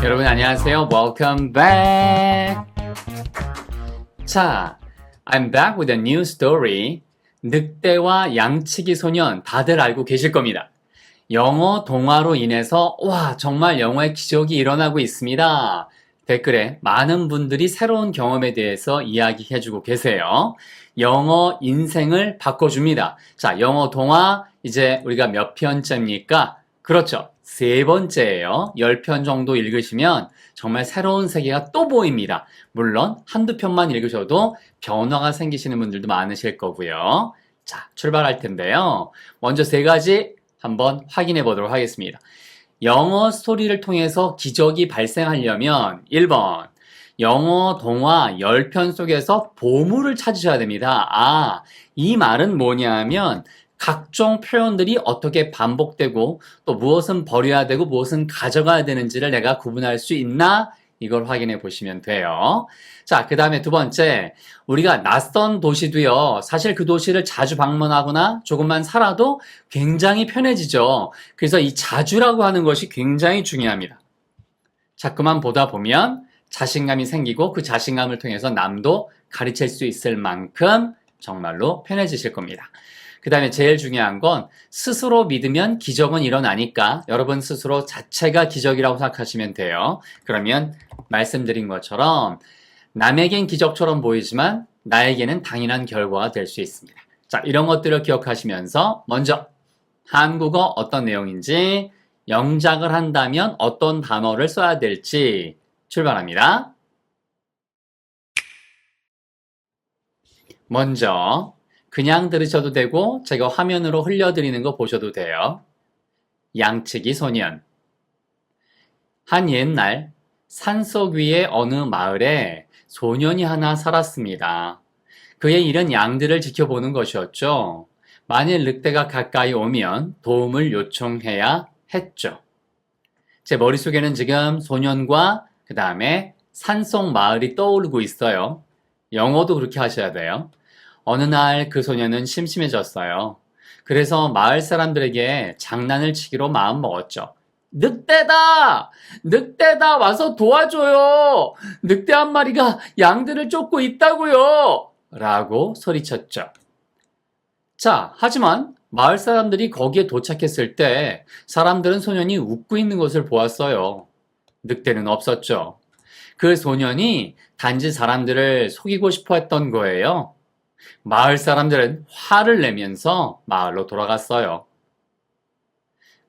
여러분 안녕하세요. Welcome back. 자, I'm back with a new story. 늑대와 양치기 소년 다들 알고 계실 겁니다. 영어 동화로 인해서 와 정말 영어의 기적이 일어나고 있습니다. 댓글에 많은 분들이 새로운 경험에 대해서 이야기해주고 계세요. 영어 인생을 바꿔줍니다. 자, 영어 동화 이제 우리가 몇 편째입니까? 그렇죠. 3번째예요. 10편 정도 읽으시면 정말 새로운 세계가 또 보입니다. 물론 한두 편만 읽으셔도 변화가 생기시는 분들도 많으실 거고요. 자, 출발할 텐데요. 먼저 3가지 한번 확인해 보도록 하겠습니다. 영어 스토리를 통해서 기적이 발생하려면 1번, 영어 동화 10편 속에서 보물을 찾으셔야 됩니다. 이 말은 뭐냐면 각종 표현들이 어떻게 반복되고 또 무엇은 버려야 되고 무엇은 가져가야 되는지를 내가 구분할 수 있나? 이걸 확인해 보시면 돼요. 자, 그 다음에 2번째, 우리가 낯선 도시도요, 사실 그 도시를 자주 방문하거나 조금만 살아도 굉장히 편해지죠. 그래서 이 자주라고 하는 것이 굉장히 중요합니다. 자꾸만 보다 보면 자신감이 생기고 그 자신감을 통해서 남도 가르칠 수 있을 만큼 정말로 편해지실 겁니다. 그 다음에 제일 중요한 건 스스로 믿으면 기적은 일어나니까 여러분 스스로 자체가 기적이라고 생각하시면 돼요. 그러면 말씀드린 것처럼 남에겐 기적처럼 보이지만 나에게는 당연한 결과가 될 수 있습니다. 자, 이런 것들을 기억하시면서 먼저 한국어 어떤 내용인지, 영작을 한다면 어떤 단어를 써야 될지 출발합니다. 먼저 그냥 들으셔도 되고 제가 화면으로 흘려드리는 거 보셔도 돼요. 양치기 소년. 한 옛날 산속 위의 어느 마을에 소년이 하나 살았습니다. 그의 일은 양들을 지켜보는 것이었죠. 만일 늑대가 가까이 오면 도움을 요청해야 했죠. 제 머릿속에는 지금 소년과 그 다음에 산속 마을이 떠오르고 있어요. 영어도 그렇게 하셔야 돼요. 어느 날 그 소년은 심심해졌어요. 그래서 마을 사람들에게 장난을 치기로 마음먹었죠. 늑대다! 늑대다! 와서 도와줘요! 늑대 한 마리가 양들을 쫓고 있다고요! 라고 소리쳤죠. 자, 하지만 마을 사람들이 거기에 도착했을 때 사람들은 소년이 웃고 있는 것을 보았어요. 늑대는 없었죠. 그 소년이 단지 사람들을 속이고 싶어 했던 거예요. 마을 사람들은 화를 내면서 마을로 돌아갔어요.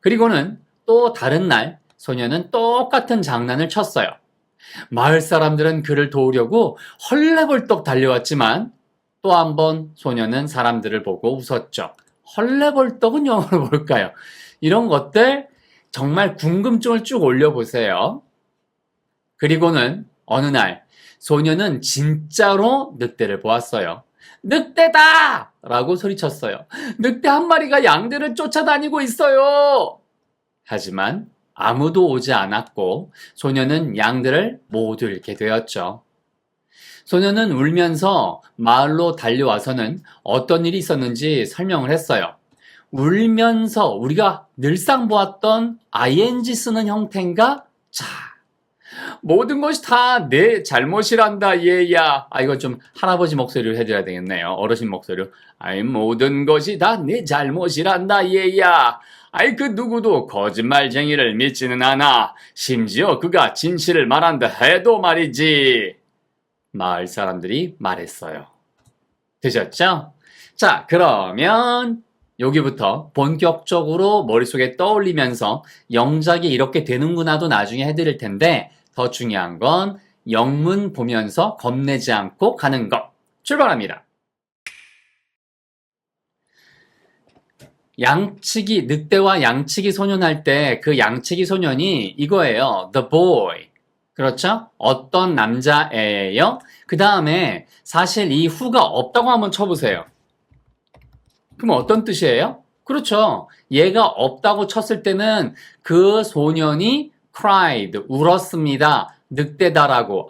그리고는 또 다른 날 소년은 똑같은 장난을 쳤어요. 마을 사람들은 그를 도우려고 헐레벌떡 달려왔지만 또 한 번 소년은 사람들을 보고 웃었죠. 헐레벌떡은 영어로 뭘까요? 이런 것들 정말 궁금증을 쭉 올려보세요. 그리고는 어느 날 소년은 진짜로 늑대를 보았어요. 늑대다! 라고 소리쳤어요. 늑대 한 마리가 양들을 쫓아다니고 있어요. 하지만 아무도 오지 않았고 소년은 양들을 모두 잃게 되었죠. 소년은 울면서 마을로 달려와서는 어떤 일이 있었는지 설명을 했어요. 울면서 우리가 늘상 보았던 ing 쓰는 형태인가? 자, 모든 것이 다 내 잘못이란다 얘야. 이거 좀 할아버지 목소리로 해드려야 되겠네요. 어르신 목소리로. 모든 것이 다 내 잘못이란다 얘야. 그 누구도 거짓말쟁이를 믿지는 않아. 심지어 그가 진실을 말한다 해도 말이지. 마을 사람들이 말했어요. 되셨죠? 자, 그러면 여기부터 본격적으로 머릿속에 떠올리면서 영작이 이렇게 되는구나도 나중에 해드릴 텐데 더 중요한 건 영문 보면서 겁내지 않고 가는 것. 출발합니다. 양치기, 늑대와 양치기 소년 할 때 그 양치기 소년이 이거예요. The boy. 그렇죠? 어떤 남자애예요? 그 다음에 사실 이 who가 없다고 한번 쳐보세요. 그럼 어떤 뜻이에요? 그렇죠. 얘가 없다고 쳤을 때는 그 소년이 cried, 울었습니다. 늑대다라고.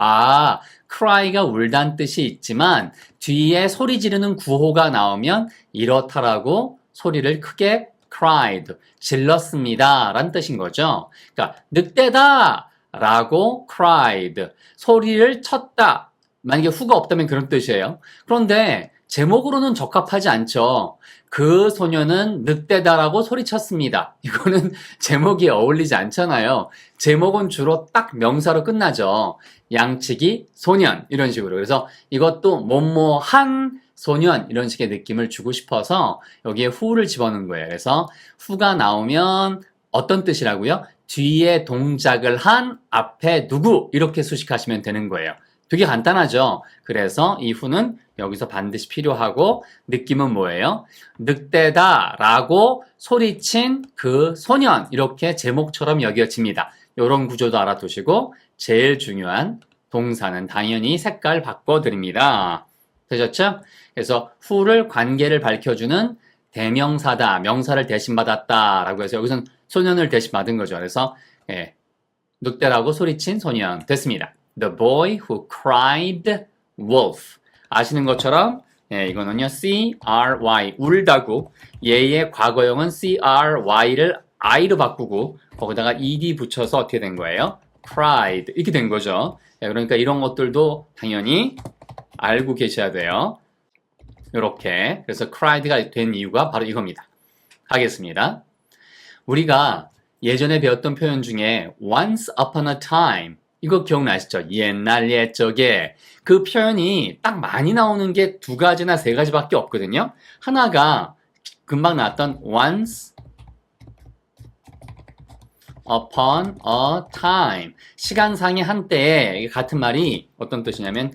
cry가 울단 뜻이 있지만 뒤에 소리 지르는 구호가 나오면 이렇다라고 소리를 크게 cried, 질렀습니다 라는 뜻인 거죠. 그러니까 늑대다 라고 cried, 소리를 쳤다. 만약에 who가 없다면 그런 뜻이에요. 그런데 제목으로는 적합하지 않죠. 그 소녀는 늑대다라고 소리쳤습니다. 이거는 제목이 어울리지 않잖아요. 제목은 주로 딱 명사로 끝나죠. 양치기 소년 이런 식으로. 그래서 이것도 뭐뭐한 소년 이런 식의 느낌을 주고 싶어서 여기에 who를 집어넣은 거예요. 그래서 who가 나오면 어떤 뜻이라고요? 뒤에 동작을 한 앞에 누구 이렇게 수식하시면 되는 거예요. 되게 간단하죠. 그래서 이 who는 여기서 반드시 필요하고 느낌은 뭐예요? 늑대다 라고 소리친 그 소년 이렇게 제목처럼 여겨집니다. 이런 구조도 알아두시고 제일 중요한 동사는 당연히 색깔 바꿔드립니다. 되셨죠? 그래서 who를 관계를 밝혀주는 대명사다, 명사를 대신 받았다 라고 해서 여기서는 소년을 대신 받은 거죠. 그래서 늑대라고 소리친 소년 됐습니다. The boy who cried wolf. 아시는 것처럼 이거는요 cry 울다고 얘의 과거형은 cry를 i로 바꾸고 거기다가 ed 붙여서 어떻게 된 거예요? cried 이렇게 된 거죠. 그러니까 이런 것들도 당연히 알고 계셔야 돼요. 이렇게 그래서 cried가 된 이유가 바로 이겁니다. 하겠습니다. 우리가 예전에 배웠던 표현 중에 once upon a time 이거 기억나시죠? 옛날 옛적에 그 표현이 딱 많이 나오는 게 두 가지나 세 가지밖에 없거든요. 하나가 금방 나왔던 once upon a time 시간상의 한때에 같은 말이 어떤 뜻이냐면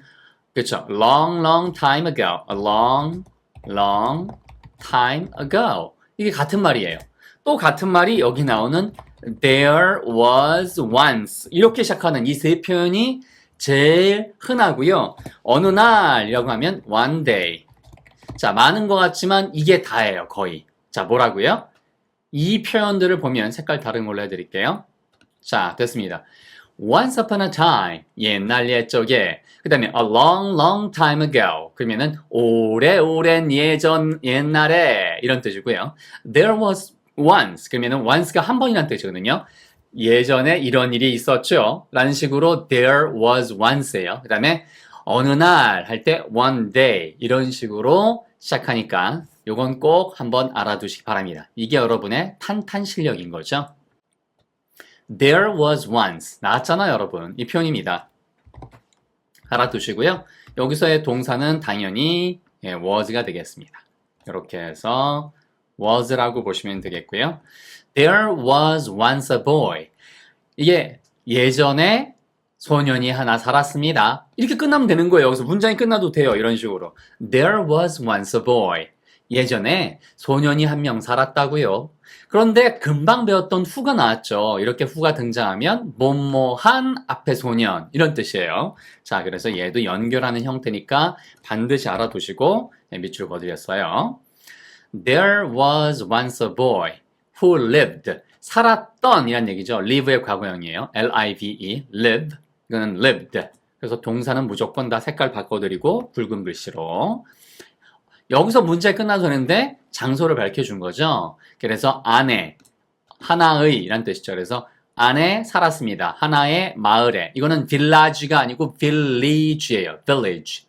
그렇죠? long time ago a long time ago 이게 같은 말이에요. 또 같은 말이 여기 나오는 there was once 이렇게 시작하는 이 세 표현이 제일 흔하고요. 어느 날이라고 하면 one day. 자, 많은 것 같지만 이게 다예요, 거의. 자, 뭐라고요? 이 표현들을 보면 색깔 다른 걸로 해드릴게요. 자, 됐습니다. Once upon a time, 옛날 옛적에. 그 다음에 a long time ago. 그러면은 오랜 예전 옛날에 이런 뜻이고요. There was once. 그러면은 once가 한 번이라는 뜻이거든요. 예전에 이런 일이 있었죠. 라는 식으로 there was once예요. 그 다음에 어느 날 할 때 one day 이런 식으로 시작하니까 요건 꼭 한번 알아두시기 바랍니다. 이게 여러분의 탄탄 실력인 거죠. There was once 나왔잖아요, 여러분. 이 표현입니다. 알아두시고요. 여기서의 동사는 당연히 was가 되겠습니다. 이렇게 해서 was라고 보시면 되겠고요. There was once a boy. 이게 예전에 소년이 하나 살았습니다. 이렇게 끝나면 되는 거예요. 여기서 문장이 끝나도 돼요. 이런 식으로. There was once a boy. 예전에 소년이 한 명 살았다고요. 그런데 금방 배웠던 who가 나왔죠. 이렇게 who가 등장하면 뭐뭐한 앞에 소년 이런 뜻이에요. 자, 그래서 얘도 연결하는 형태니까 반드시 알아두시고 밑줄 그어드렸어요. There was once a boy who lived. 살았던 이란 얘기죠. live의 과거형이에요. L-I-V-E, live. 이거는 lived. 그래서 동사는 무조건 다 색깔 바꿔드리고 붉은 글씨로. 여기서 문제 끝나서 했는데 장소를 밝혀준 거죠. 그래서 안에, 하나의 이란 뜻이죠. 그래서 안에 살았습니다. 하나의 마을에. 이거는 village가 아니고 village예요. village.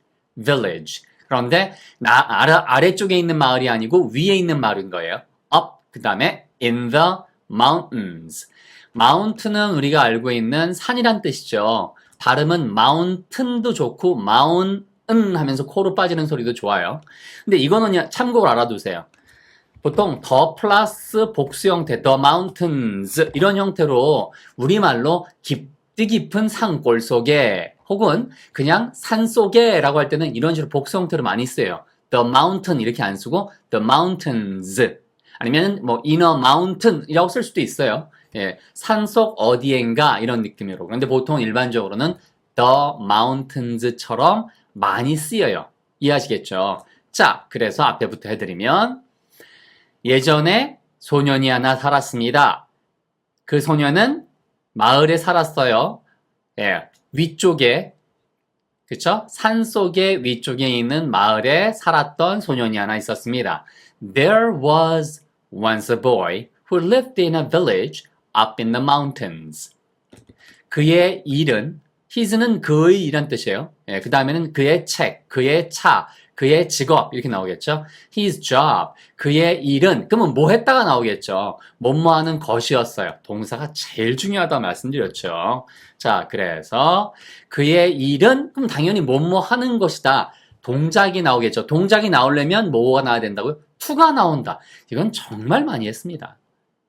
그런데 아래쪽에 있는 마을이 아니고 위에 있는 마을인 거예요. up, 그 다음에 in the mountains. mountain은 우리가 알고 있는 산이란 뜻이죠. 발음은 mountain도 좋고 mountain 하면서 코로 빠지는 소리도 좋아요. 근데 이거는 참고로 알아두세요. 보통 더 플러스 복수 형태, the mountains 이런 형태로 우리말로 깊디 깊은 산골 속에 혹은 그냥 산 속에 라고 할 때는 이런 식으로 복수 형태로 많이 써요. the mountain 이렇게 안 쓰고 the mountains 아니면 뭐 in a mountain 이라고 쓸 수도 있어요. 예, 산속 어디엔가 이런 느낌으로. 그런데 보통 일반적으로는 the mountains처럼 많이 쓰여요. 이해하시겠죠? 자, 그래서 앞에부터 해드리면 예전에 소년이 하나 살았습니다. 그 소년은 마을에 살았어요. 예, 위쪽에 그쵸? 산속의 위쪽에 있는 마을에 살았던 소년이 하나 있었습니다. There was once a boy who lived in a village up in the mountains. 그의 일은, his는 그의 이란 뜻이에요. 예, 그 다음에는 그의 책, 그의 차, 그의 직업 이렇게 나오겠죠. His job, 그의 일은 그러면 뭐 했다가 나오겠죠. 뭐뭐 하는 것이었어요. 동사가 제일 중요하다고 말씀드렸죠. 자, 그래서 그의 일은 그럼 당연히 뭐뭐 하는 것이다. 동작이 나오겠죠. 동작이 나오려면 뭐가 나와야 된다고요? to가 나온다. 이건 정말 많이 했습니다.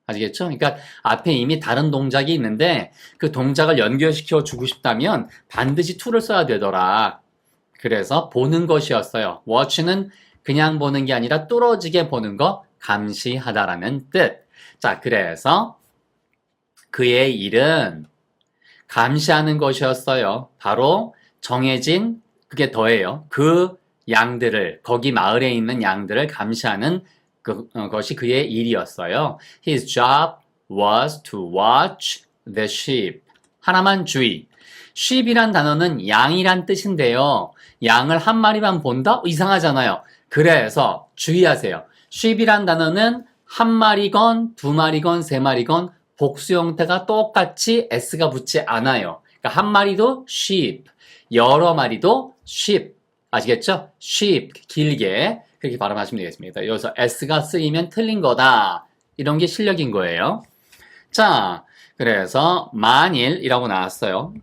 아시겠죠? 그러니까 앞에 이미 다른 동작이 있는데 그 동작을 연결시켜 주고 싶다면 반드시 to를 써야 되더라. 그래서 보는 것이었어요. watch는 그냥 보는 게 아니라 뚫어지게 보는 거, 감시하다라는 뜻. 자, 그래서 그의 일은 감시하는 것이었어요. 바로 정해진, 그게 더해요. 그 양들을, 거기 마을에 있는 양들을 감시하는 것이 그의 일이었어요. His job was to watch the sheep. 하나만 주의. sheep이란 단어는 양이란 뜻인데요. 양을 한 마리만 본다? 이상하잖아요. 그래서 주의하세요. sheep이란 단어는 한 마리건, 두 마리건, 세 마리건 복수 형태가 똑같이 s가 붙지 않아요. 그러니까 한 마리도 sheep, 여러 마리도 sheep. 아시겠죠? sheep, 길게 그렇게 발음하시면 되겠습니다. 여기서 s가 쓰이면 틀린 거다. 이런 게 실력인 거예요. 자, 그래서 만일이라고 나왔어요.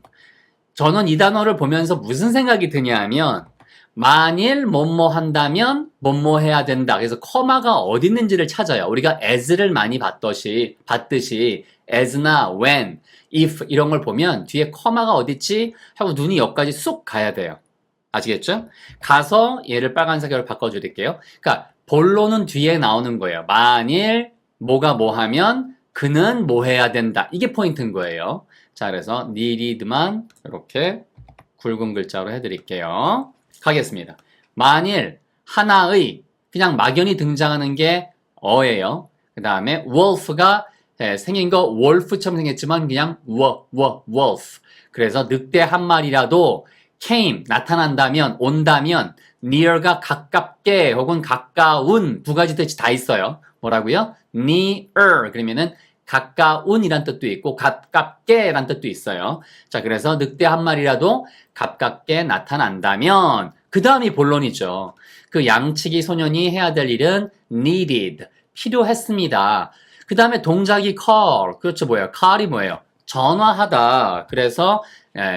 저는 이 단어를 보면서 무슨 생각이 드냐 하면 만일 뭐뭐 한다면 뭐뭐 해야 된다. 그래서 커마가 어디 있는지를 찾아요. 우리가 as를 많이 봤듯이 as나 when, if 이런 걸 보면 뒤에 커마가 어디 있지? 하고 눈이 여기까지 쑥 가야 돼요. 아시겠죠? 가서 얘를 빨간색으로 바꿔드릴게요. 그러니까 본론은 뒤에 나오는 거예요. 만일 뭐가 뭐 하면 그는 뭐 해야 된다. 이게 포인트인 거예요. 자, 그래서 need만 이렇게 굵은 글자로 해드릴게요. 가겠습니다. 만일 하나의 그냥 막연히 등장하는 게 어예요. 그 다음에 wolf가 생긴 거 wolf처럼 생겼지만 그냥 wolf. 그래서 늑대 한 마리라도 came 나타난다면 온다면 near가 가깝게 혹은 가까운 두 가지 뜻이 다 있어요. 뭐라고요? near 그러면은 가까운이란 뜻도 있고 가깝게란 뜻도 있어요. 자, 그래서 늑대 한 마리라도 가깝게 나타난다면 그 다음이 본론이죠. 그 양치기 소년이 해야 될 일은 needed, 필요했습니다. 그 다음에 동작이 call, 그렇죠. 뭐예요? call이 뭐예요? 전화하다. 그래서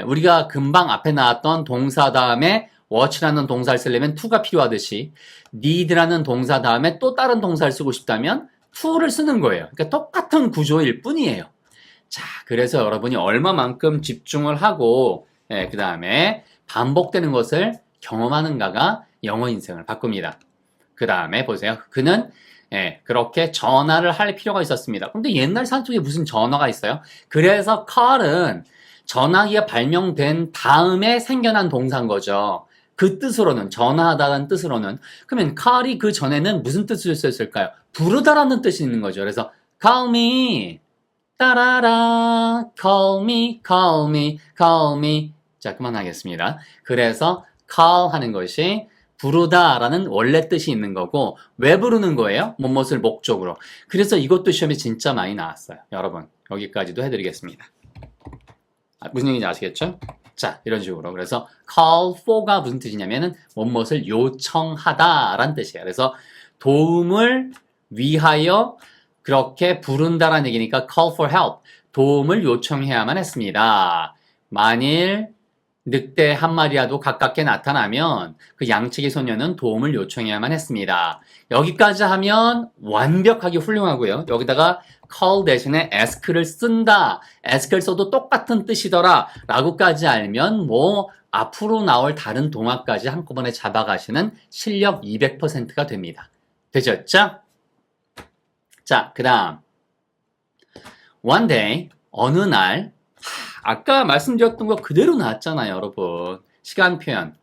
우리가 금방 앞에 나왔던 동사 다음에 watch라는 동사를 쓰려면 to가 필요하듯이 need라는 동사 다음에 또 다른 동사를 쓰고 싶다면 to를 쓰는 거예요. 그러니까 똑같은 구조일 뿐이에요. 자, 그래서 여러분이 얼마만큼 집중을 하고 그 다음에 반복되는 것을 경험하는가가 영어 인생을 바꿉니다. 그 다음에 보세요. 그는 그렇게 전화를 할 필요가 있었습니다. 근데 옛날 사람 쪽에 무슨 전화가 있어요? 그래서 call은 전화기가 발명된 다음에 생겨난 동사인 거죠. 그 뜻으로는 전화하다는 뜻으로는 그러면 call이 그 전에는 무슨 뜻을 썼을까요? 부르다라는 뜻이 있는 거죠. 그래서 call me 따라라 call me call me call me 자 그만하겠습니다. 그래서 call 하는 것이 부르다라는 원래 뜻이 있는 거고 왜 부르는 거예요? 무엇을 목적으로. 그래서 이것도 시험에 진짜 많이 나왔어요. 여러분 여기까지도 해드리겠습니다. 무슨 얘기인지 아시겠죠? 자, 이런 식으로. 그래서 call for가 무슨 뜻이냐면은 무엇을 요청하다라는 뜻이에요. 그래서 도움을 위하여 그렇게 부른다라는 얘기니까 call for help. 도움을 요청해야만 했습니다. 만일 늑대 한 마리라도 가깝게 나타나면 그 양치기 소녀는 도움을 요청해야만 했습니다. 여기까지 하면 완벽하게 훌륭하고요. 여기다가 call 대신에 ask를 쓴다. ask를 써도 똑같은 뜻이더라. 라고까지 알면 뭐 앞으로 나올 다른 동화까지 한꺼번에 잡아가시는 실력 200%가 됩니다. 되셨죠? 자, 그 다음 one day, 어느 날 아까 말씀드렸던 거 그대로 나왔잖아요, 여러분. 시간 표현.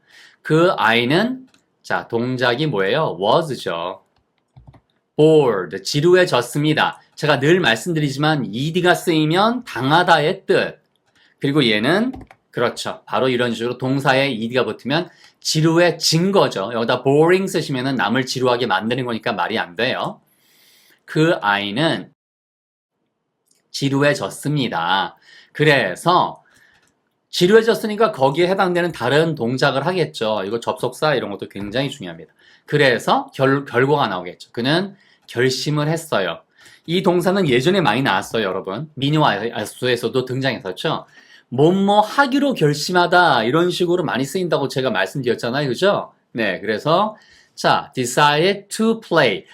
그 아이는 자, 동작이 뭐예요? was죠. bored, 지루해졌습니다. 제가 늘 말씀드리지만 ed가 쓰이면 당하다의 뜻. 그리고 얘는 그렇죠. 바로 이런 식으로 동사에 ed가 붙으면 지루해진 거죠. 여기다 boring 쓰시면 남을 지루하게 만드는 거니까 말이 안 돼요. 그 아이는 지루해졌습니다. 그래서 지루해졌으니까 거기에 해당되는 다른 동작을 하겠죠. 이거 접속사 이런 것도 굉장히 중요합니다. 그래서 결과가 나오겠죠. 그는 결심을 했어요. 이 동사는 예전에 많이 나왔어요, 여러분. 미니와 아수에서도 등장했었죠. 뭐뭐 하기로 결심하다 이런 식으로 많이 쓰인다고 제가 말씀드렸잖아요. 그죠? 네, 그래서 자, decided to play.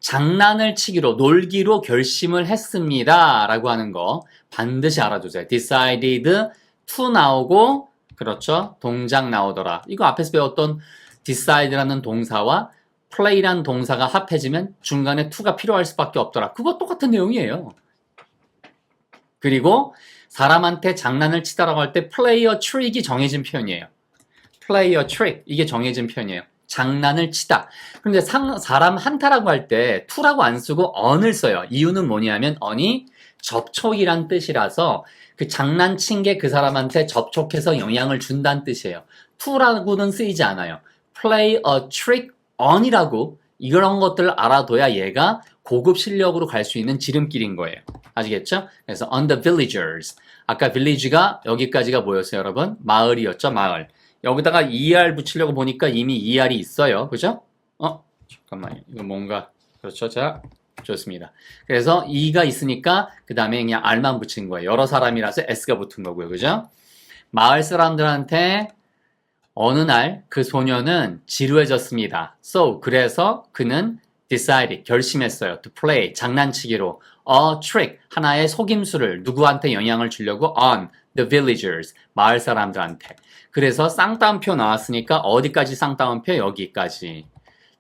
장난을 치기로, 놀기로 결심을 했습니다. 라고 하는 거 반드시 알아두세요. decided to 나오고, 그렇죠? 동작 나오더라. 이거 앞에서 배웠던 decide라는 동사와 play라는 동사가 합해지면 중간에 to가 필요할 수밖에 없더라. 그거 똑같은 내용이에요. 그리고 사람한테 장난을 치다라고 할 때 play a trick이 정해진 표현이에요. play a trick. 이게 정해진 표현이에요. 장난을 치다. 그런데 사람 한타라고 할 때 to라고 안 쓰고 on을 써요. 이유는 뭐냐면 on이 접촉이란 뜻이라서 그 장난친 게 그 사람한테 접촉해서 영향을 준다는 뜻이에요. to라고는 쓰이지 않아요. play a trick on이라고 이런 것들을 알아둬야 얘가 고급 실력으로 갈 수 있는 지름길인 거예요. 아시겠죠? 그래서 on the villagers. 아까 village가 여기까지가 뭐였어요, 여러분? 마을이었죠, 마을. 여기다가 ER 붙이려고 보니까 이미 ER이 있어요. 그죠? 잠깐만요. 이거 뭔가, 그렇죠? 자, 좋습니다. 그래서 E가 있으니까 그 다음에 그냥 R만 붙인 거예요. 여러 사람이라서 S가 붙은 거고요. 그죠? 마을 사람들한테 어느 날 그 소녀는 지루해졌습니다. 그래서 그는 decided, 결심했어요. to play, 장난치기로 a trick, 하나의 속임수를 누구한테 영향을 주려고 on the villagers, 마을 사람들한테. 그래서 쌍따옴표 나왔으니까 어디까지 쌍따옴표? 여기까지.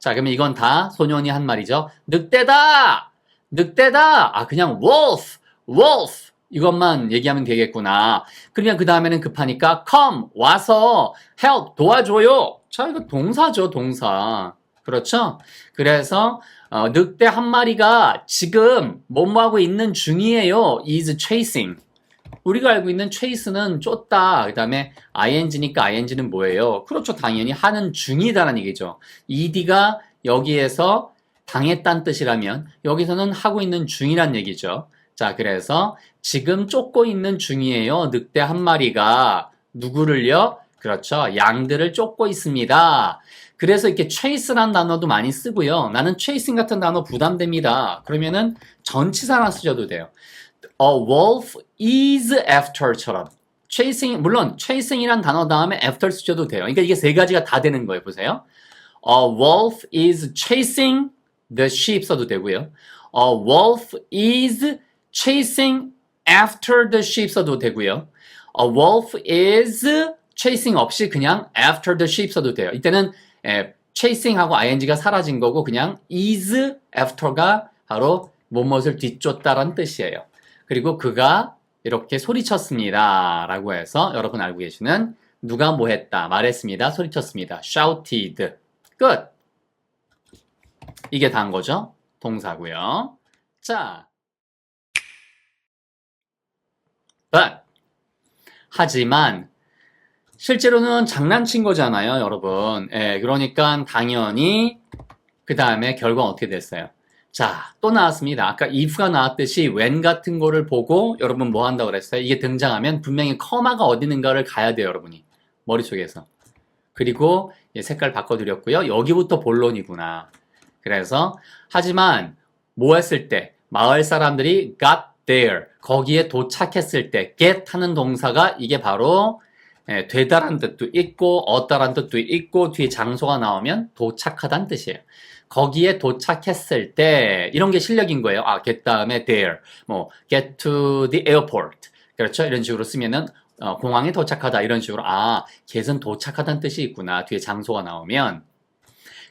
자, 그러면 이건 다 소년이 한 말이죠. 늑대다! 늑대다! 그냥 wolf! 이것만 얘기하면 되겠구나. 그러면 그 다음에는 급하니까 come, 와서 help, 도와줘요. 자, 이거 동사죠, 동사. 그렇죠? 그래서 늑대 한 마리가 지금 뭐하고 있는 중이에요. is chasing. 우리가 알고 있는 chase는 쫓다. 그 다음에 ing니까 ing는 뭐예요? 그렇죠. 당연히 하는 중이다라는 얘기죠. ed가 여기에서 당했다는 뜻이라면 여기서는 하고 있는 중이란 얘기죠. 자, 그래서 지금 쫓고 있는 중이에요. 늑대 한 마리가 누구를요? 그렇죠. 양들을 쫓고 있습니다. 그래서 이렇게 chase라는 단어도 많이 쓰고요. 나는 chasing 같은 단어 부담됩니다. 그러면은 전치사나 쓰셔도 돼요. A wolf is after처럼. 물론 chasing이란 단어 다음에 after 쓰셔도 돼요. 그러니까 이게 세 가지가 다 되는 거예요. 보세요. A wolf is chasing the sheep 써도 되고요. A wolf is chasing after the sheep 써도 되고요. A wolf is chasing 없이 그냥 after the sheep 써도 돼요. 이때는 chasing하고 ing가 사라진 거고 그냥 is after가 바로 무엇을 뒤쫓다라는 뜻이에요. 그리고 그가 이렇게 소리쳤습니다. 라고 해서 여러분 알고 계시는 누가 뭐 했다, 말했습니다, 소리쳤습니다. shouted. 끝! 이게 다인 거죠. 동사고요. 자, but 하지만 실제로는 장난친 거잖아요, 여러분. 그러니까 당연히 그 다음에 결과는 어떻게 됐어요? 자, 또 나왔습니다. 아까 if가 나왔듯이 when 같은 거를 보고 여러분 뭐 한다고 그랬어요? 이게 등장하면 분명히 커마가 어디 있는가를 가야 돼요, 여러분이. 머릿속에서. 그리고 색깔 바꿔드렸고요. 여기부터 본론이구나. 그래서 하지만 뭐 했을 때? 마을 사람들이 got there. 거기에 도착했을 때 get 하는 동사가 이게 바로 되다란 뜻도 있고 얻다란 뜻도 있고 뒤에 장소가 나오면 도착하다는 뜻이에요. 거기에 도착했을 때 이런 게 실력인 거예요. get 다음에 there, get to the airport. 그렇죠? 이런 식으로 쓰면은 공항에 도착하다 이런 식으로 get은 도착하다는 뜻이 있구나. 뒤에 장소가 나오면.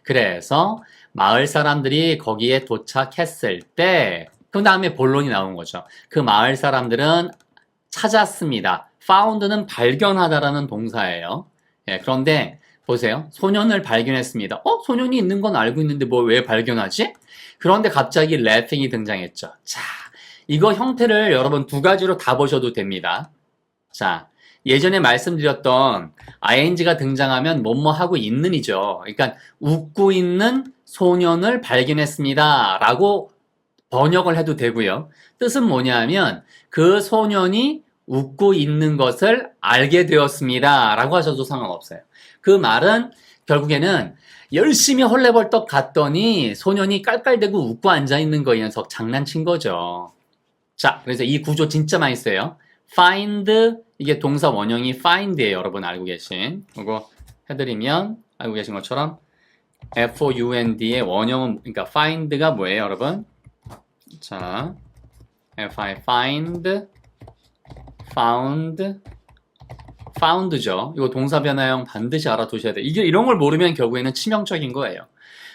그래서 마을 사람들이 거기에 도착했을 때 그 다음에 본론이 나온 거죠. 그 마을 사람들은 찾았습니다. found는 발견하다라는 동사예요. 그런데 보세요. 소년을 발견했습니다. 소년이 있는 건 알고 있는데 왜 발견하지? 그런데 갑자기 laughing이 등장했죠. 자, 이거 형태를 여러분 두 가지로 다 보셔도 됩니다. 자, 예전에 말씀드렸던 ing가 등장하면 뭐뭐 하고 있는이죠. 그러니까 웃고 있는 소년을 발견했습니다. 라고 번역을 해도 되고요. 뜻은 뭐냐면 그 소년이 웃고 있는 것을 알게 되었습니다. 라고 하셔도 상관없어요. 그 말은 결국에는 열심히 헐레벌떡 갔더니 소년이 깔깔대고 웃고 앉아있는 거 이 녀석 장난친 거죠. 자, 그래서 이 구조 진짜 많이 써요. find, 이게 동사 원형이 find예요. 여러분 알고 계신. 이거 해드리면 알고 계신 것처럼 f-o-u-n-d의 원형은, 그러니까 find가 뭐예요, 여러분? 자, find, found, found죠. 이거 동사 변화형 반드시 알아두셔야 돼요. 이게 이런 걸 모르면 결국에는 치명적인 거예요.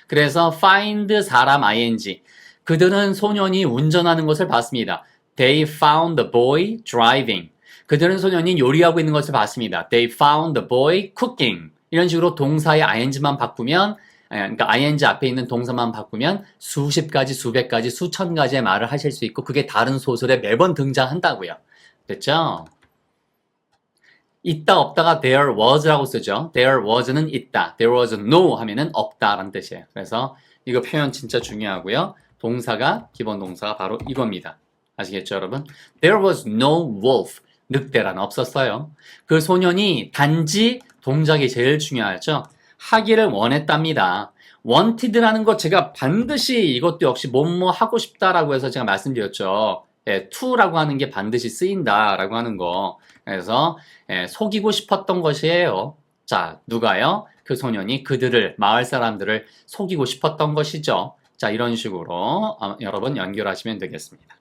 그래서 find 사람 ing. 그들은 소년이 운전하는 것을 봤습니다. They found the boy driving. 그들은 소년이 요리하고 있는 것을 봤습니다. They found the boy cooking. 이런 식으로 동사의 ing만 바꾸면, 그러니까 ing 앞에 있는 동사만 바꾸면 수십 가지, 수백 가지, 수천 가지의 말을 하실 수 있고 그게 다른 소설에 매번 등장한다고요. 됐죠? 있다 없다가 there was라고 쓰죠. there was는 있다. there was no 하면은 없다라는 뜻이에요. 그래서 이거 표현 진짜 중요하고요. 동사가, 기본 동사가 바로 이겁니다. 아시겠죠, 여러분? There was no wolf. 늑대란 없었어요. 그 소년이 단지 동작이 제일 중요하죠. 하기를 원했답니다. wanted라는 거 제가 반드시 이것도 역시 뭐뭐 하고 싶다라고 해서 제가 말씀드렸죠. to라고 하는 게 반드시 쓰인다라고 하는 거. 그래서 속이고 싶었던 것이에요. 자, 누가요? 그 소년이 그들을, 마을 사람들을 속이고 싶었던 것이죠. 자, 이런 식으로 여러분 연결하시면 되겠습니다.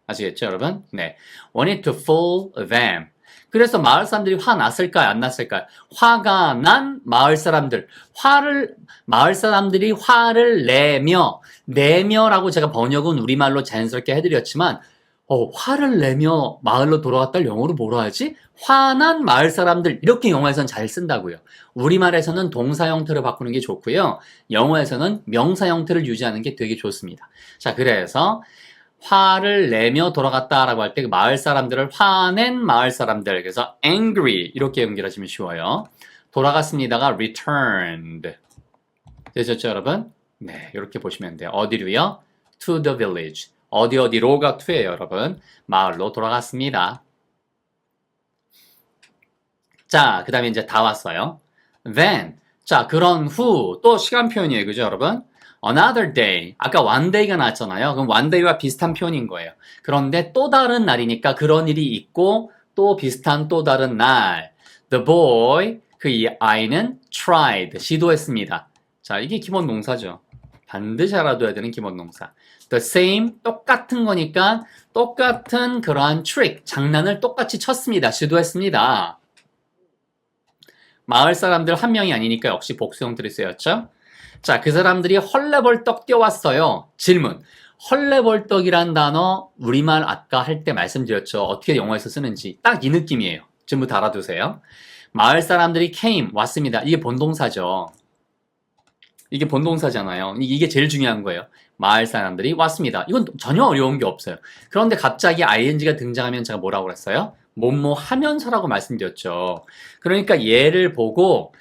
아시겠죠, 여러분? 네. wanted to fool them. 그래서 마을 사람들이 화났을까요? 안 났을까요? 화가 난 마을 사람들. 마을 사람들이 화를 내며라고 제가 번역은 우리말로 자연스럽게 해드렸지만, 화를 내며 마을로 돌아갔다 영어로 뭐라 하지? 화난 마을 사람들. 이렇게 영어에서는 잘 쓴다고요. 우리말에서는 동사 형태로 바꾸는 게 좋고요. 영어에서는 명사 형태를 유지하는 게 되게 좋습니다. 자, 그래서 화를 내며 돌아갔다라고 할 때 그 마을 사람들을 화낸 마을 사람들. 그래서 angry 이렇게 연결하시면 쉬워요. 돌아갔습니다가 returned. 되셨죠, 여러분? 네, 이렇게 보시면 돼요. 어디로요? to the village. 어디로가 to예요, 여러분. 마을로 돌아갔습니다. 자, 그 다음에 이제 다 왔어요. then. 자, 그런 후. 또 시간 표현이에요. 그죠, 여러분? another day. 아까 one day가 나왔잖아요. 그럼 one day와 비슷한 표현인 거예요. 그런데 또 다른 날이니까 그런 일이 있고 또 비슷한 또 다른 날. The boy, 그 아이는 tried, 시도했습니다. 자, 이게 기본 동사죠. 반드시 알아둬야 되는 기본 동사. The same, 똑같은 거니까 똑같은 그러한 trick, 장난을 똑같이 쳤습니다. 시도했습니다. 마을 사람들 한 명이 아니니까 역시 복수 형태를 쓰였죠. 자, 그 사람들이 헐레벌떡 뛰어왔어요. 질문. 헐레벌떡이란 단어 우리말 아까 할 때 말씀드렸죠. 어떻게 영어에서 쓰는지 딱 이 느낌이에요. 전부 다 알아두세요. 마을 사람들이 came, 왔습니다. 이게 본동사죠. 이게 본동사잖아요. 이게 제일 중요한 거예요. 마을 사람들이 왔습니다. 이건 전혀 어려운 게 없어요. 그런데 갑자기 ing가 등장하면 제가 뭐라고 그랬어요? 뭐뭐 하면서라고 말씀드렸죠. 그러니까 얘를 보고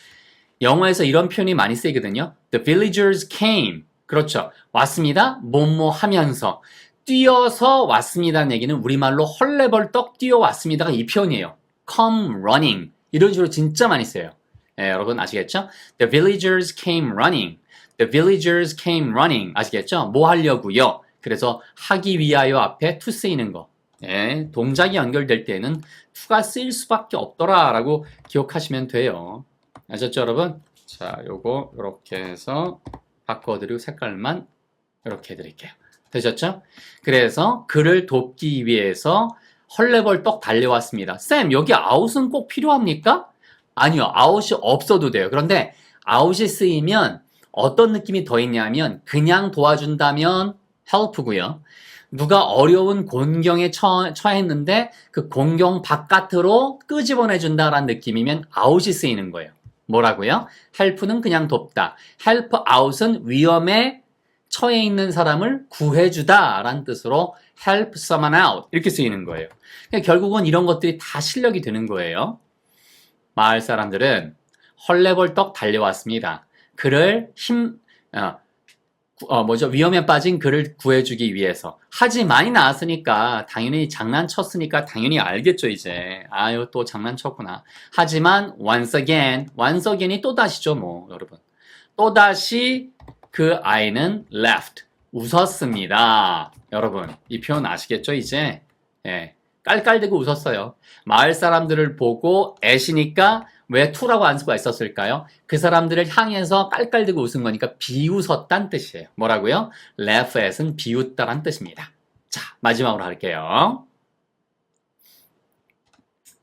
영어에서 이런 표현이 많이 쓰이거든요. The villagers came. 그렇죠. 왔습니다. 뭐뭐 하면서. 뛰어서 왔습니다는 얘기는 우리말로 헐레벌떡 뛰어왔습니다가 이 표현이에요. come running. 이런 식으로 진짜 많이 써요. 네, 여러분 아시겠죠? The villagers came running. The villagers came running. 아시겠죠? 뭐 하려고요? 그래서 하기 위하여 앞에 to 쓰이는 거. 네, 동작이 연결될 때는 to가 쓰일 수밖에 없더라라고 기억하시면 돼요. 아셨죠, 여러분? 자, 요거 이렇게 해서 바꿔드리고 색깔만 이렇게 해드릴게요. 되셨죠? 그래서 그를 돕기 위해서 헐레벌떡 달려왔습니다. 쌤, 여기 out은 꼭 필요합니까? 아니요, out이 없어도 돼요. 그런데 out이 쓰이면 어떤 느낌이 더 있냐면 그냥 도와준다면 help고요. 누가 어려운 곤경에 처했는데 그 곤경 바깥으로 끄집어내준다라는 느낌이면 out이 쓰이는 거예요. 뭐라고요? help는 그냥 돕다. help out은 위험에 처해 있는 사람을 구해주다 라는 뜻으로 help someone out 이렇게 쓰이는 거예요. 그러니까 결국은 이런 것들이 다 실력이 되는 거예요. 마을 사람들은 헐레벌떡 달려왔습니다. 그를 위험에 빠진 그를 구해주기 위해서. 하지만이 나왔으니까, 당연히 장난쳤으니까 당연히 알겠죠, 이제. 아유, 또 장난쳤구나. 하지만, once again이 또다시죠, 뭐, 여러분. 또다시 그 아이는 left. 웃었습니다. 여러분, 이 표현 아시겠죠, 이제? 예. 깔깔대고 웃었어요. 마을 사람들을 보고 애시니까 왜 to라고 안 수가 있었을까요? 그 사람들을 향해서 깔깔대고 웃은 거니까 비웃었단 뜻이에요. 뭐라고요? laugh at은 비웃다란 뜻입니다. 자, 마지막으로 할게요.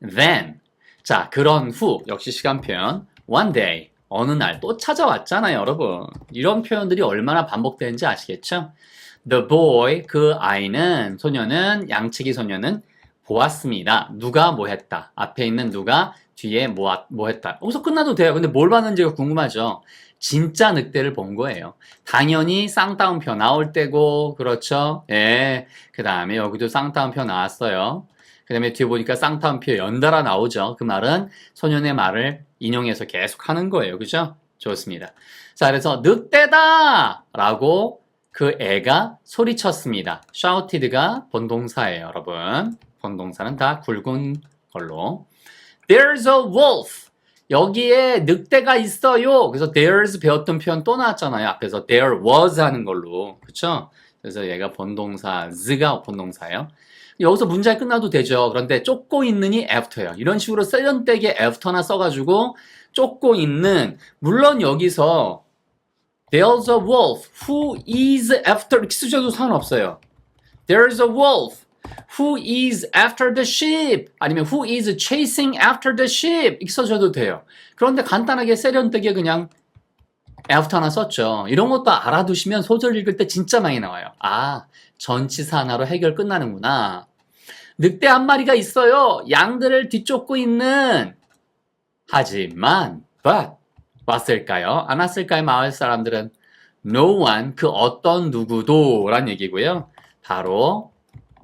Then, 자, 그런 후, 역시 시간 표현, one day, 어느 날 또 찾아왔잖아요, 여러분. 이런 표현들이 얼마나 반복되는지 아시겠죠? The boy, 그 아이는, 소녀는, 양치기 소녀는 보았습니다. 누가 뭐 했다. 앞에 있는 누가 뒤에 뭐 했다. 여기서 끝나도 돼요. 근데 뭘 봤는지가 궁금하죠? 진짜 늑대를 본 거예요. 당연히 쌍따옴표 나올 때고, 그렇죠? 예. 그 다음에 여기도 쌍따옴표 나왔어요. 그 다음에 뒤에 보니까 쌍따옴표 연달아 나오죠. 그 말은 소년의 말을 인용해서 계속 하는 거예요. 그죠? 좋습니다. 자, 그래서 늑대다! 라고 그 애가 소리쳤습니다. shouted가 본동사예요, 여러분. 본동사는 다 굵은 걸로. There's a wolf. 여기에 늑대가 있어요. 그래서 there's 배웠던 표현 또 나왔잖아요. 앞에서 there was 하는 걸로. 그쵸? 그래서 얘가 본동사, s가 본동사예요. 여기서 문제 끝나도 되죠. 그런데 쫓고 있는이 after예요. 이런 식으로 세련되게 after나 써가지고 쫓고 있는, 물론 여기서 there's a wolf who is after 이렇게 쓰셔도 상관없어요. There's a wolf who is after the sheep 아니면 who is chasing after the sheep 이렇게 써줘도 돼요. 그런데 간단하게 세련되게 그냥 after 하나 썼죠. 이런 것도 알아두시면 소설 읽을 때 진짜 많이 나와요. 아, 전치사 하나로 해결 끝나는구나. 늑대 한 마리가 있어요. 양들을 뒤쫓고 있는. 하지만 but 왔을까요? 안 왔을까요? 마을 사람들은 no one, 그 어떤 누구도 란 얘기고요. 바로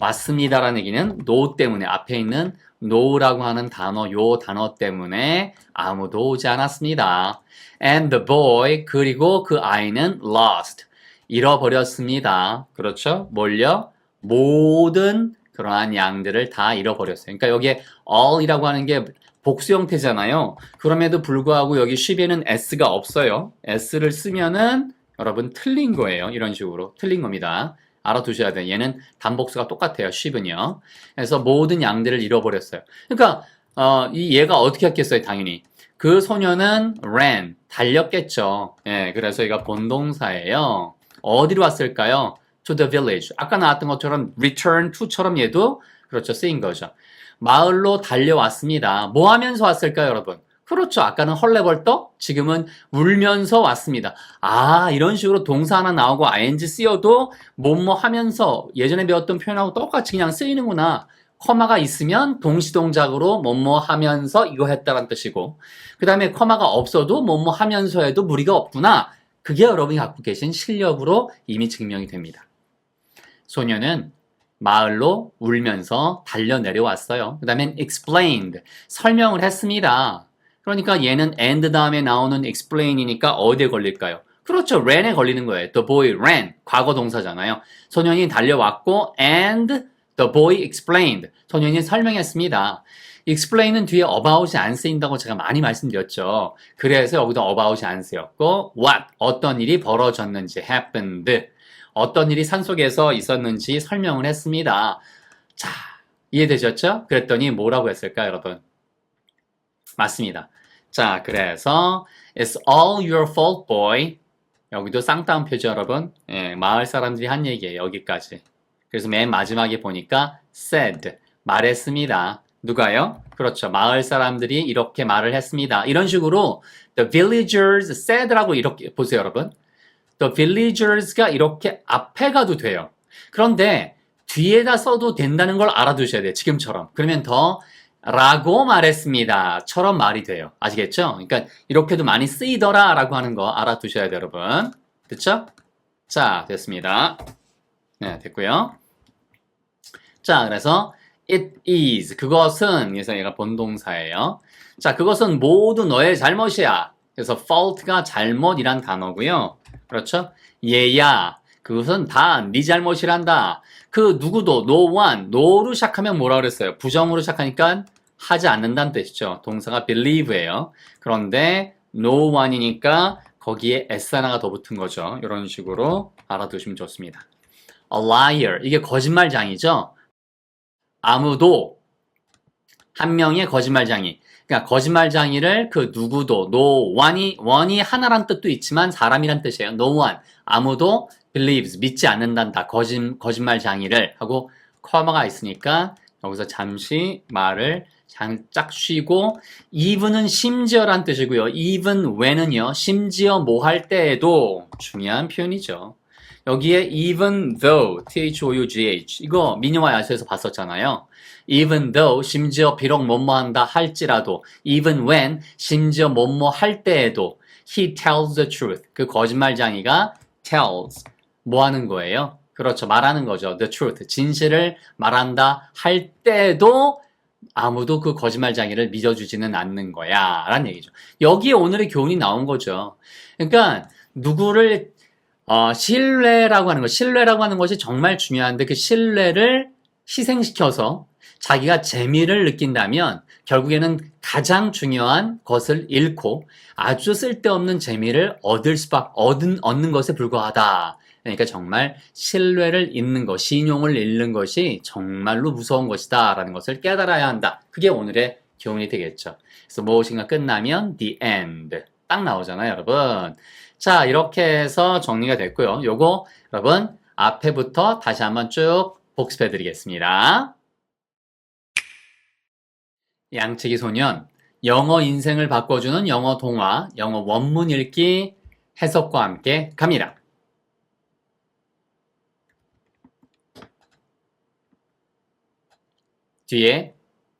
왔습니다라는 얘기는 no 때문에 앞에 있는 no라고 하는 단어, 요 단어 때문에 아무도 오지 않았습니다. And the boy, 그리고 그 아이는 lost, 잃어버렸습니다. 그렇죠? 뭘요? 모든 그러한 양들을 다 잃어버렸어요. 그러니까 여기에 all이라고 하는 게 복수 형태잖아요. 그럼에도 불구하고 여기 sheep에는 s가 없어요. s를 쓰면은 여러분 틀린 거예요. 이런 식으로 틀린 겁니다. 알아두셔야 돼요. 얘는 단복수가 똑같아요. sheep은요. 그래서 모든 양들을 잃어버렸어요. 그러니까 이 얘가 어떻게 했겠어요? 당연히 그 소녀는 ran, 달렸겠죠. 예, 그래서 얘가 본동사예요. 어디로 왔을까요? To the village. 아까 나왔던 것처럼 return to처럼 얘도 그렇죠. 쓰인 거죠. 마을로 달려왔습니다. 뭐 하면서 왔을까요, 여러분? 그렇죠. 아까는 헐레벌떡, 지금은 울면서 왔습니다. 아, 이런 식으로 동사 하나 나오고 ing 쓰여도 뭐뭐 하면서 예전에 배웠던 표현하고 똑같이 그냥 쓰이는구나. 커마가 있으면 동시동작으로 뭐뭐 하면서 이거 했다는 뜻이고, 그 다음에 커마가 없어도 뭐뭐 하면서 해도 무리가 없구나. 그게 여러분이 갖고 계신 실력으로 이미 증명이 됩니다. 소녀는 마을로 울면서 달려 내려왔어요. 그 다음엔 explained, 설명을 했습니다. 그러니까 얘는 and 다음에 나오는 explain이니까 어디에 걸릴까요? 그렇죠. ran에 걸리는 거예요. The boy ran, 과거 동사잖아요. 소년이 달려왔고 and the boy explained, 소년이 설명했습니다. explain은 뒤에 about이 안 쓰인다고 제가 많이 말씀드렸죠. 그래서 여기도 about이 안 쓰였고 what, 어떤 일이 벌어졌는지 happened, 어떤 일이 산속에서 있었는지 설명을 했습니다. 자, 이해되셨죠? 그랬더니 뭐라고 했을까요, 여러분? 맞습니다. 자, 그래서 It's all your fault, boy. 여기도 쌍따옴표죠, 여러분. 예, 마을 사람들이 한 얘기예요, 여기까지. 그래서 맨 마지막에 보니까 said, 말했습니다. 누가요? 그렇죠. 마을 사람들이 이렇게 말을 했습니다. 이런 식으로 the villagers said라고 이렇게 보세요, 여러분. The villagers가 이렇게 앞에 가도 돼요. 그런데 뒤에다 써도 된다는 걸 알아두셔야 돼요. 지금처럼. 그러면 더 라고 말했습니다. 처럼 말이 돼요. 아시겠죠? 그러니까 이렇게도 많이 쓰이더라 라고 하는 거 알아두셔야 돼요, 여러분. 됐죠? 자, 됐습니다. 네, 됐고요. 자, 그래서 it is, 그것은, 그래서 얘가 본동사예요. 자, 그것은 모두 너의 잘못이야. 그래서 fault가 잘못이란 단어고요. 그렇죠? 얘야, 그것은 다 네 잘못이란다. 그 누구도 no one, no로 시작하면 뭐라 그랬어요? 부정으로 시작하니까 하지 않는다는 뜻이죠. 동사가 believe예요. 그런데 no one이니까 거기에 s 하나가 더 붙은 거죠. 이런 식으로 알아두시면 좋습니다. a liar, 이게 거짓말장이죠. 아무도 한 명의 거짓말장이. 그러니까 거짓말장이를 그 누구도 no one이 하나란 뜻도 있지만 사람이란 뜻이에요. no one, 아무도 believes, 믿지 않는단다. 거짓말장이를 하고 커머가 있으니까 여기서 잠시 말을 짝 쉬고 even은 심지어란 뜻이고요. even when은요. 심지어 뭐 할 때에도 중요한 표현이죠. 여기에 even though, though, 이거 미니와 야수에서 봤었잖아요. even though, 심지어 비록 뭐뭐 한다 할지라도, even when, 심지어 뭐뭐 할 때에도, he tells the truth. 그 거짓말장이가 tells, 뭐 하는 거예요? 그렇죠. 말하는 거죠. the truth. 진실을 말한다 할 때도 아무도 그 거짓말장이를 믿어주지는 않는 거야. 라는 얘기죠. 여기에 오늘의 교훈이 나온 거죠. 그러니까 누구를 신뢰라고 하는 것이 정말 중요한데 그 신뢰를 희생시켜서 자기가 재미를 느낀다면 결국에는 가장 중요한 것을 잃고 아주 쓸데없는 재미를 얻는 것에 불과하다. 그러니까 정말 신뢰를 잃는 것, 신용을 잃는 것이 정말로 무서운 것이다 라는 것을 깨달아야 한다. 그게 오늘의 교훈이 되겠죠. 그래서 무엇인가 끝나면 the end 딱 나오잖아요, 여러분. 자, 이렇게 해서 정리가 됐고요. 요거 여러분 앞에부터 다시 한번 쭉 복습해 드리겠습니다. 양치기 소년, 영어 인생을 바꿔주는 영어 동화, 영어 원문 읽기 해석과 함께 갑니다. 뒤에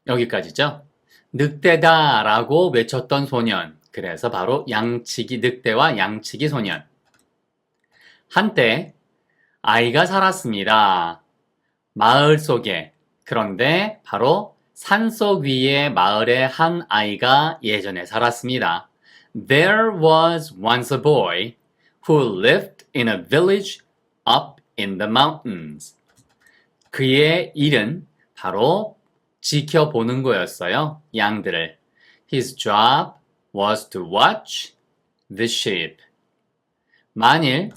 여기까지죠. 늑대다 라고 외쳤던 소년. 그래서 바로 늑대와 양치기 소년. 한때 아이가 살았습니다. 마을 속에. 그런데 바로 산속 위의 마을에 한 아이가 예전에 살았습니다. There was once a boy who lived in a village up in the mountains. 그의 일은 바로 지켜보는 거였어요. 양들을. His job was to watch the sheep. 만일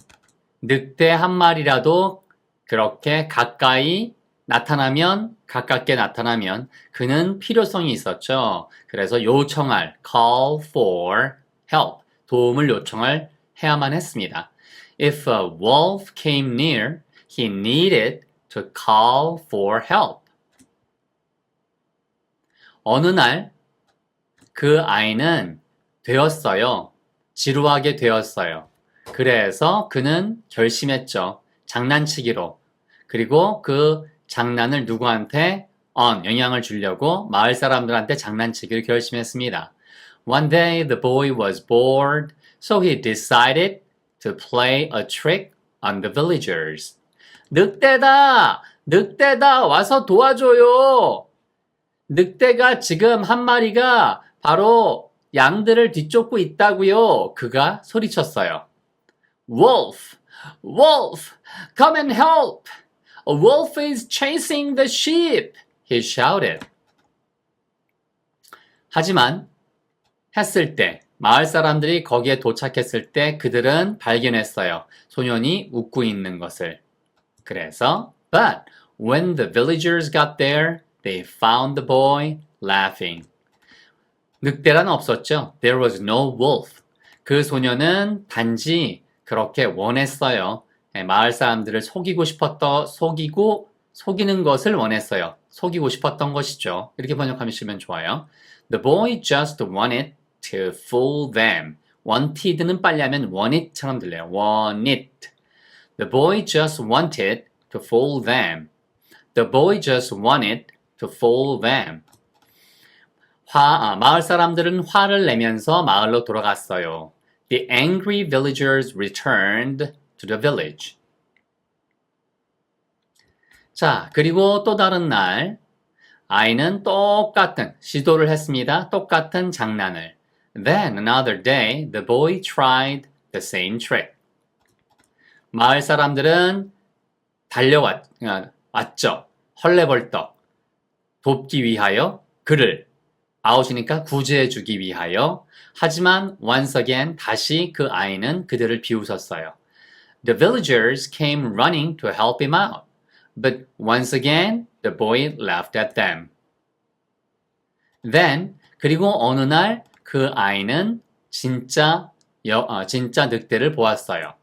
늑대 한 마리라도 그렇게 가깝게 나타나면 그는 필요성이 있었죠. 그래서 call for help, 도움을 요청을 해야만 했습니다. If a wolf came near, he needed to call for help. 어느 날 그 아이는 지루하게 되었어요. 그래서 그는 결심했죠. 장난치기로. 그리고 그 장난을 누구한테 영향을 주려고 마을 사람들한테 장난치기를 결심했습니다. One day the boy was bored, so he decided to play a trick on the villagers. 늑대다! 늑대다! 와서 도와줘요! 늑대가 지금 한 마리가 바로 양들을 뒤쫓고 있다고요. 그가 소리쳤어요. Wolf! Wolf! Come and help! A wolf is chasing the sheep! He shouted. 하지만 마을 사람들이 거기에 도착했을 때 그들은 발견했어요. 소년이 웃고 있는 것을. 그래서 But when the villagers got there, they found the boy laughing. 늑대란 없었죠. There was no wolf. 그 소년은 단지 그렇게 원했어요. 마을 사람들을 속이는 것을 원했어요. 속이고 싶었던 것이죠. 이렇게 번역하시면 좋아요. The boy just wanted to fool them. wanted는 빨리 하면 wantit처럼 들려요. want it. The boy just wanted to fool them. The boy just wanted to fool them. 마을 사람들은 화를 내면서 마을로 돌아갔어요. The angry villagers returned to the village. 자, 그리고 또 다른 날 아이는 시도를 했습니다. 똑같은 장난을. Then another day, the boy tried the same trick. 마을 사람들은 왔죠. 헐레벌떡 돕기 위하여 그를 아웃이니까 구제해주기 위하여. 하지만 once again 다시 그 아이는 그들을 비웃었어요. The villagers came running to help him out. But once again the boy laughed at them. Then 그리고 어느 날 그 아이는 진짜 늑대를 보았어요.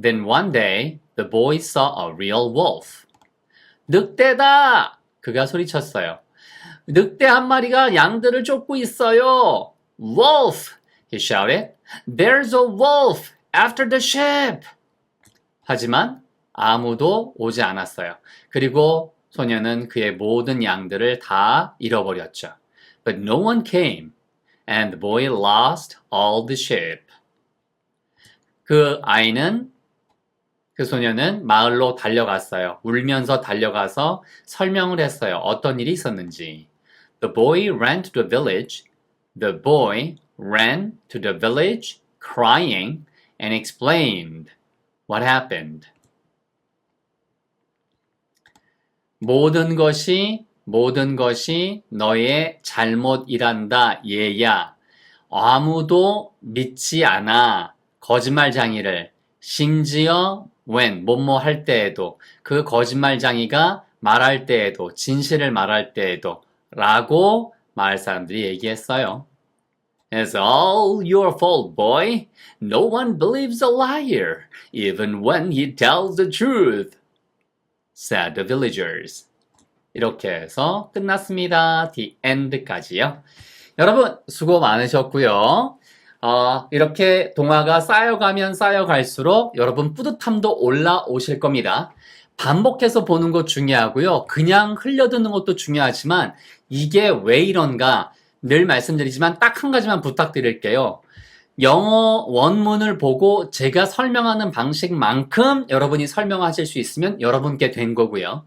Then one day the boy saw a real wolf. 늑대다! 그가 소리쳤어요. 늑대 한 마리가 양들을 쫓고 있어요. Wolf! He shouted. There's a wolf after the sheep. 하지만 아무도 오지 않았어요. 그리고 소녀는 그의 모든 양들을 다 잃어버렸죠. But no one came, and the boy lost all the sheep. 그 소녀는 마을로 달려갔어요. 울면서 달려가서 설명을 했어요. 어떤 일이 있었는지. The boy ran to the village. The boy ran to the village crying and explained what happened. 모든 것이 너의 잘못이란다, 얘야. 아무도 믿지 않아. 거짓말쟁이를. 심지어 when, 뭐뭐 할 때에도, 그 거짓말쟁이가 말할 때에도, 진실을 말할 때에도 라고 마을 사람들이 얘기했어요. It's all your fault, boy. No one believes a liar, even when he tells the truth, said the villagers. 이렇게 해서 끝났습니다. The end까지요. 여러분 수고 많으셨고요. 이렇게 동화가 쌓여가면 쌓여갈수록 여러분 뿌듯함도 올라오실 겁니다. 반복해서 보는 것 중요하고요. 그냥 흘려듣는 것도 중요하지만 이게 왜 이런가 늘 말씀드리지만 딱 한 가지만 부탁드릴게요. 영어 원문을 보고 제가 설명하는 방식만큼 여러분이 설명하실 수 있으면 여러분께 된 거고요.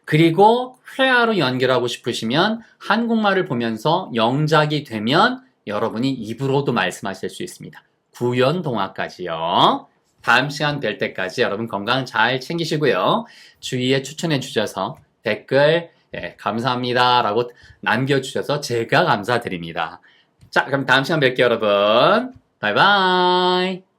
그리고 회화로 연결하고 싶으시면 한국말을 보면서 영작이 되면 여러분이 입으로도 말씀하실 수 있습니다. 구연 동화까지요. 다음 시간 뵐 때까지 여러분 건강 잘 챙기시고요. 주위에 추천해 주셔서 댓글 감사합니다 라고 남겨주셔서 제가 감사드립니다. 자, 그럼 다음 시간 뵐게요, 여러분. 바이바이.